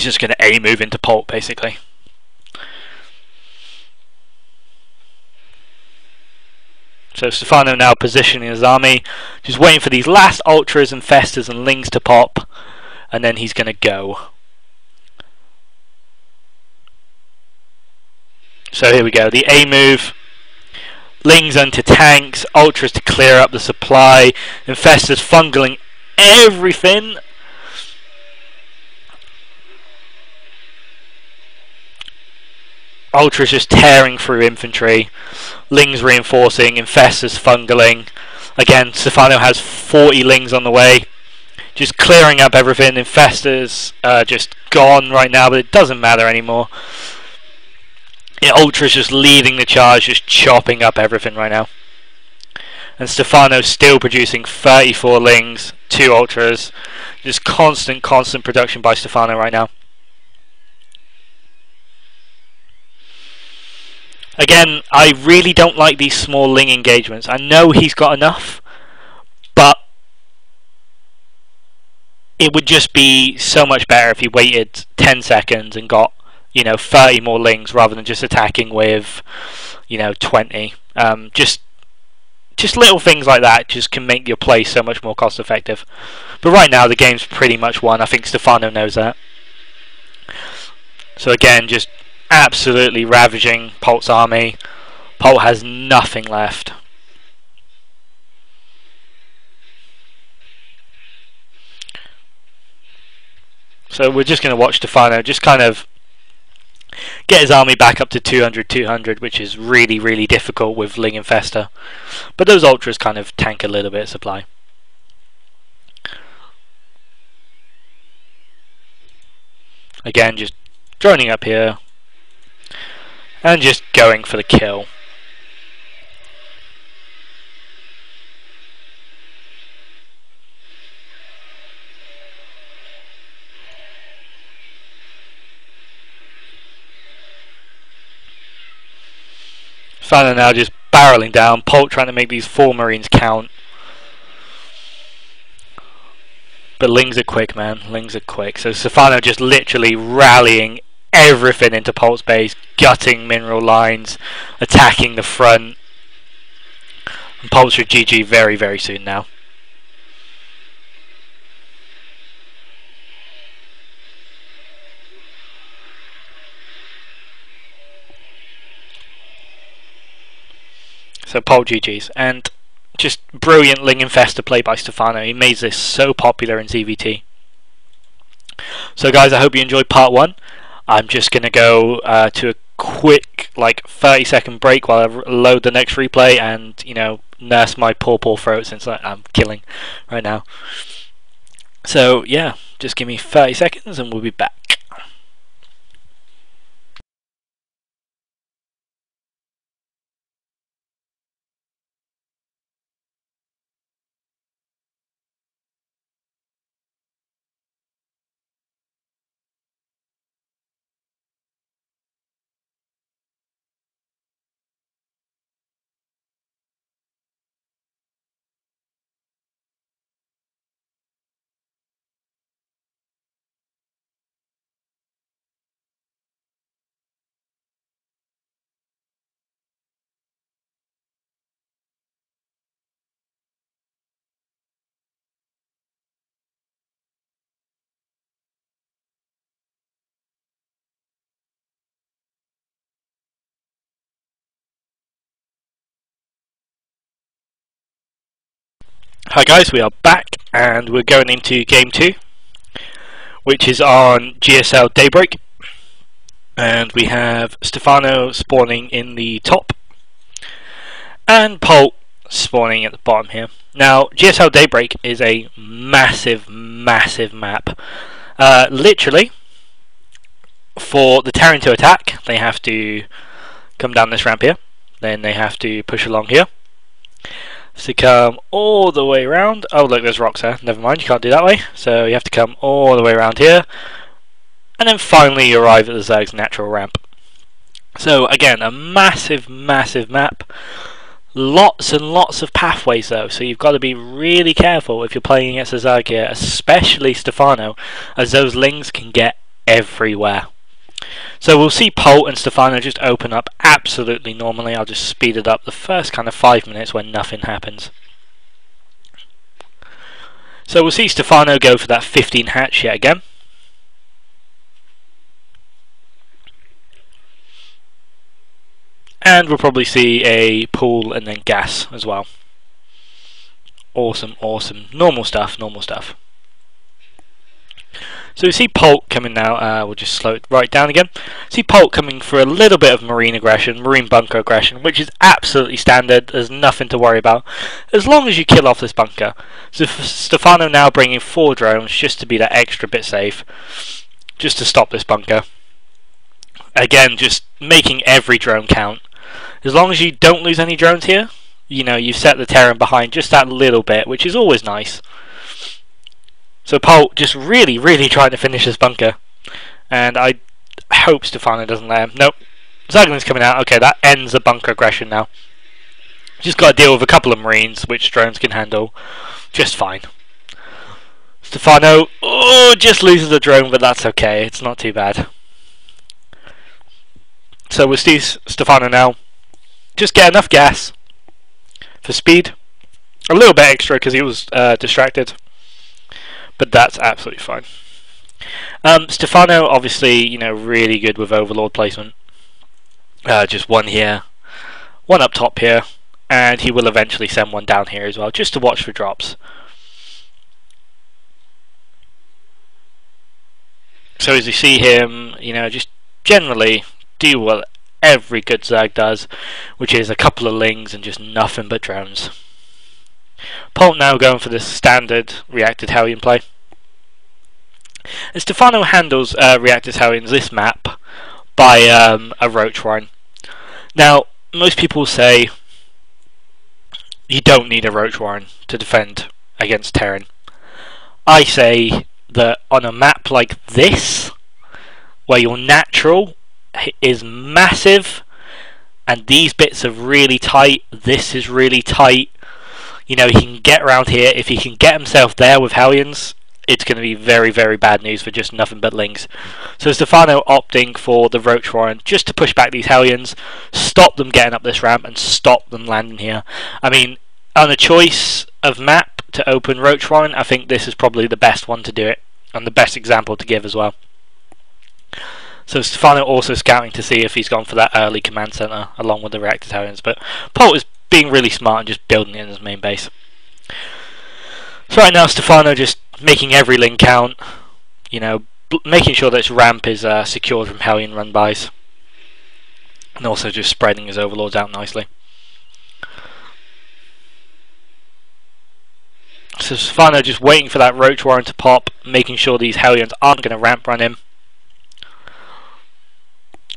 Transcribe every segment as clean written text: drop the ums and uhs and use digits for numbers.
he's just going to A move into Polt basically. So Stephano now positioning his army, just waiting for these last ultras and festers and lings to pop, and then he's going to go. So here we go, the A move, lings onto tanks, ultras to clear up the supply, infestors fungling everything. Ultras just tearing through infantry, lings reinforcing, infestors fungling. Again, Stephano has 40 lings on the way, just clearing up everything. Infestors just gone right now, but it doesn't matter anymore. Yeah, Ultra's just leading the charge, just chopping up everything right now. And Stephano's still producing 34 lings, 2 Ultras. Just constant production by Stephano right now. Again, I really don't like these small ling engagements. I know he's got enough, but it would just be so much better if he waited 10 seconds and got, 30 more lings rather than just attacking with, 20. Just little things like that just can make your play so much more cost effective. But right now the game's pretty much won. I think Stephano knows that. So again, just absolutely ravaging Polt's army. Polt has nothing left. So we're just going to watch Stephano just kind of get his army back up to 200, which is really, really difficult with Ling and Fester. But those Ultras kind of tank a little bit of supply. Again, just droning up here. And just going for the kill. Stephano now just barreling down. Polt trying to make these 4 Marines count. But Lings are quick, man. Lings are quick. So Stephano just literally rallying everything into Polt's base, gutting mineral lines, attacking the front. And Polt should GG very, very soon now. So Polt GG's, and just brilliant Ling Infestor play by Stephano. He made this so popular in ZVT. So guys, I hope you enjoyed part 1. I'm just going to go to a quick 30-second break while I load the next replay and, nurse my poor throat since I'm killing right now. So yeah, just give me 30 seconds and we'll be back. Hi guys, we are back and we're going into game 2, which is on GSL Daybreak, and we have Stephano spawning in the top and Polt spawning at the bottom here. Now GSL Daybreak is a massive map. Literally, for the Terran to attack they have to come down this ramp here, then they have to push along here. So come all the way around. Oh look, there's rocks there. Never mind, you can't do that way. So you have to come all the way around here. And then finally you arrive at the Zerg's natural ramp. So again, a massive map. Lots and lots of pathways though. So you've got to be really careful if you're playing against a Zerg here. Especially Stephano, as those Lings can get everywhere. So we'll see Polt and Stephano just open up absolutely normally. I'll just speed it up the first kind of 5 minutes when nothing happens. So we'll see Stephano go for that 15 hatch yet again. And we'll probably see a pool and then gas as well. Awesome, awesome. Normal stuff, normal stuff. So we see Polt coming now. We'll just slow it right down again. See Polt coming for a little bit of marine aggression, marine bunker aggression, which is absolutely standard. There's nothing to worry about as long as you kill off this bunker. So Stephano now bringing 4 drones just to be that extra bit safe, just to stop this bunker. Again, just making every drone count. As long as you don't lose any drones here, you know, you've set the Terran behind just that little bit, which is always nice. So Polt just really trying to finish this bunker. And I hope Stephano doesn't let him. Nope. Zergling's coming out. Okay, that ends the bunker aggression now. Just got to deal with a couple of Marines, which drones can handle just fine. Stephano, just loses the drone, but that's okay. It's not too bad. So we'll see Stephano now. Just get enough gas for speed. A little bit extra because he was distracted. But that's absolutely fine. Stephano, obviously, you know, really good with Overlord placement. Just one here, one up top here, and he will eventually send one down here as well, just to watch for drops. So as you see him, you know, just generally do what every good Zerg does, which is a couple of lings and just nothing but drones. Polt now going for this standard reacted Hellion play. And Stephano handles reacted Hellions this map by a Roach Warren. Now, most people say you don't need a Roach Warren to defend against Terran. I say that on a map like this, where your natural is massive and these bits are really tight, this is really tight, you know, he can get around here. If he can get himself there with Hellions, it's going to be very bad news for just nothing but lings. So Stephano opting for the Roach Warren just to push back these Hellions, stop them getting up this ramp and stop them landing here. I mean, on a choice of map to open Roach Warren, I think this is probably the best one to do it and the best example to give as well. So Stephano also scouting to see if he's gone for that early command center along with the reactor Hellions, but Polt is being really smart and just building it in his main base. So right now Stephano just making every ling count, you know, making sure that his ramp is secured from Hellion run-bys, and also just spreading his overlords out nicely. So Stephano just waiting for that Roach Warren to pop, making sure these Hellions aren't going to ramp run him.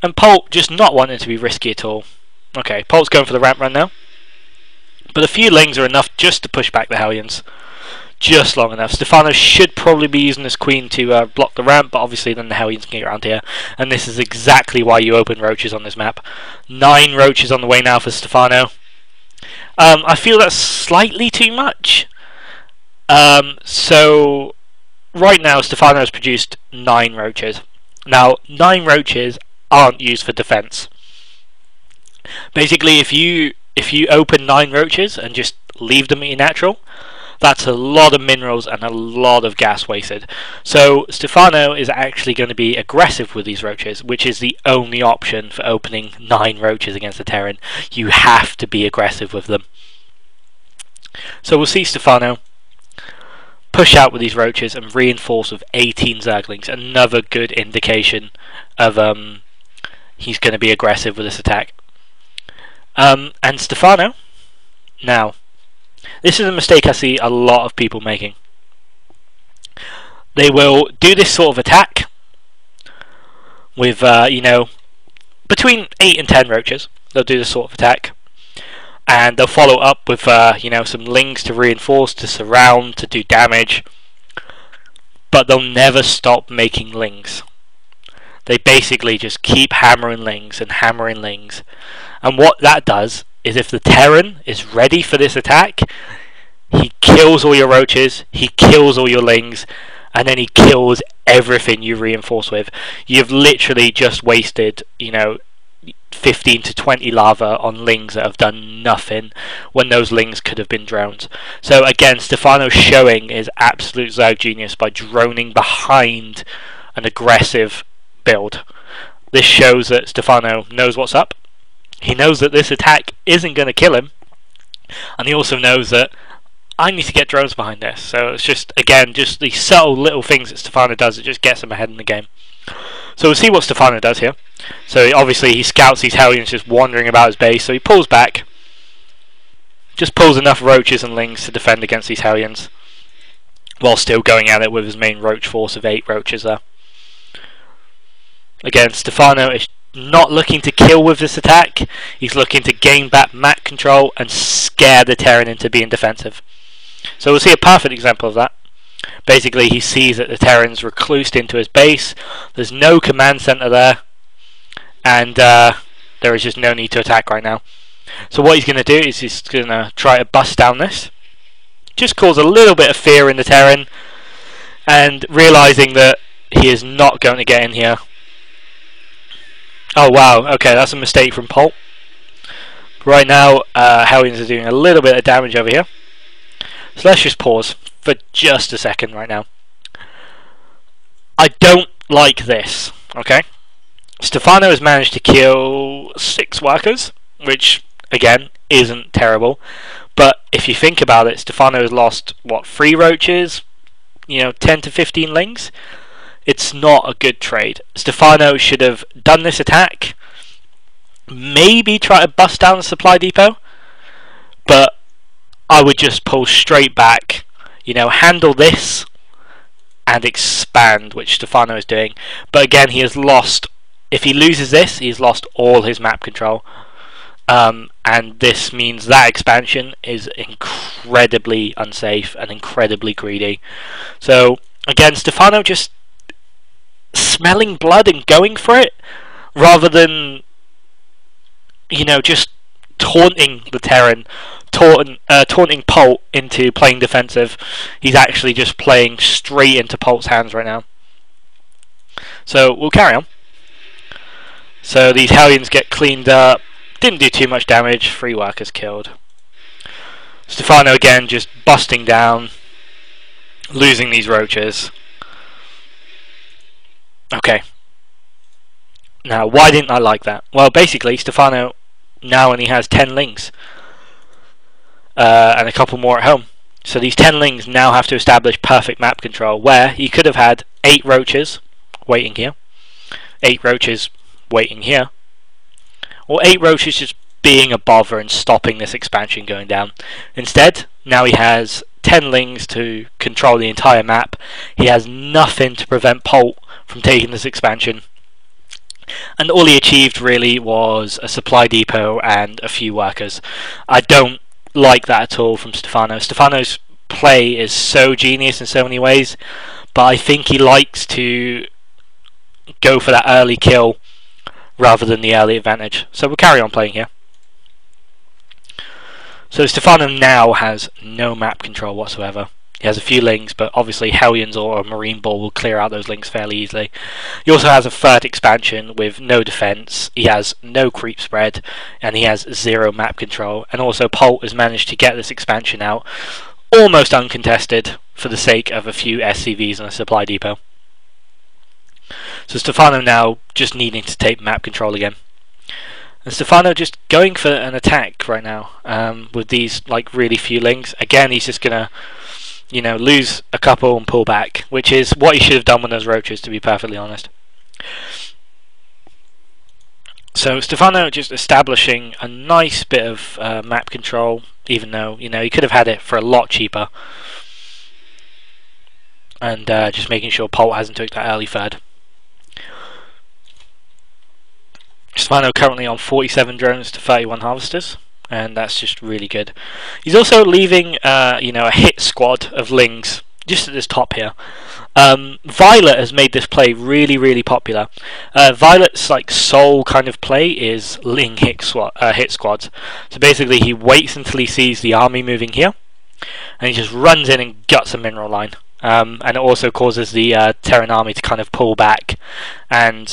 And Polt just not wanting to be risky at all. Okay, Polt's going for the ramp run now. But a few lings are enough just to push back the Hellions. Just long enough. Stephano should probably be using his queen to block the ramp, but obviously then the Hellions can get around here. And this is exactly why you open roaches on this map. 9 roaches on the way now for Stephano. I feel that's slightly too much. So right now Stephano has produced 9 roaches. Now 9 roaches aren't used for defense. Basically, if you open 9 roaches and just leave them at your natural, that's a lot of minerals and a lot of gas wasted. So Stephano is actually going to be aggressive with these roaches, which is the only option for opening 9 roaches against a Terran. You have to be aggressive with them. So we'll see Stephano push out with these roaches and reinforce with 18 Zerglings. Another good indication of he's going to be aggressive with this attack. And Stephano, now, this is a mistake I see a lot of people making. They will do this sort of attack with, you know, between 8 and 10 roaches. They'll do this sort of attack. And they'll follow up with, you know, some lings to reinforce, to surround, to do damage. But they'll never stop making lings. They basically just keep hammering lings and hammering lings. And what that does is if the Terran is ready for this attack, he kills all your roaches, he kills all your lings, and then he kills everything you reinforce with. You've literally just wasted, 15 to 20 lava on lings that have done nothing when those lings could have been drones. So again, Stephano's showing his absolute Zerg genius by droning behind an aggressive build. This shows that Stephano knows what's up. He knows that this attack isn't going to kill him, and he also knows that I need to get drones behind this. So it's just, again, just these subtle little things that Stephano does that just gets him ahead in the game. So we'll see what Stephano does here. So obviously he scouts these Hellions just wandering about his base, so he pulls back, just pulls enough roaches and lings to defend against these Hellions, while still going at it with his main roach force of 8 roaches there. Again, Stephano is not looking to kill with this attack, he's looking to gain back map control and scare the Terran into being defensive. So we'll see a perfect example of that. Basically, he sees that the Terran's reclused into his base, there's no command center there, and there is just no need to attack right now. So what he's going to do is he's going to try to bust down this, just cause a little bit of fear in the Terran, and realizing that he is not going to get in here. Oh wow, okay, that's a mistake from Polt. Right now, Hellions are doing a little bit of damage over here. So let's just pause for just a second right now. I don't like this, okay? Stephano has managed to kill 6 workers, which, again, isn't terrible. But if you think about it, Stephano has lost, what, 3 roaches? 10 to 15 lings? It's not a good trade. Stephano should have done this attack, maybe try to bust down the supply depot, but I would just pull straight back, handle this and expand, which Stephano is doing. But again, he has lost, if he loses this, he's lost all his map control. And this means that expansion is incredibly unsafe and incredibly greedy. So again, Stephano just smelling blood and going for it, rather than just taunting the Terran, taunting Polt into playing defensive. He's actually just playing straight into Polt's hands right now. So we'll carry on. So these Hellions get cleaned up, didn't do too much damage, 3 workers killed. Stephano again just busting down, losing these roaches. Okay. Now, why didn't I like that? Well, basically, Stephano now only has 10 lings. And a couple more at home. So these 10 lings now have to establish perfect map control, where he could have had 8 roaches waiting here, 8 roaches waiting here, or 8 roaches just being a bother and stopping this expansion going down. Instead, now he has 10 lings to control the entire map. He has nothing to prevent Polt from taking this expansion, and all he achieved really was a supply depot and a few workers. I don't like that at all from Stephano. Stephano's play is so genius in so many ways, but I think he likes to go for that early kill rather than the early advantage. So we'll carry on playing here. So Stephano now has no map control whatsoever. He has a few lings, but obviously Hellions or a Marine Ball will clear out those lings fairly easily. He also has a 3rd expansion with no defense, he has no creep spread, and he has 0 map control. And also Polt has managed to get this expansion out almost uncontested for the sake of a few SCVs and a supply depot. So Stephano now just needing to take map control again. And Stephano just going for an attack right now with these really few lings. Again, he's just gonna lose a couple and pull back, which is what he should have done with those roaches, to be perfectly honest. So Stephano just establishing a nice bit of map control, even though he could have had it for a lot cheaper, and just making sure Polt hasn't took that early 3rd. Stephano currently on 47 drones to 31 harvesters, and that's just really good. He's also leaving a hit squad of lings just at this top here. Violet has made this play really, really popular. Violet's sole kind of play is ling hit squads. So basically he waits until he sees the army moving here, and he just runs in and guts a mineral line. and it also causes the Terran army to kind of pull back and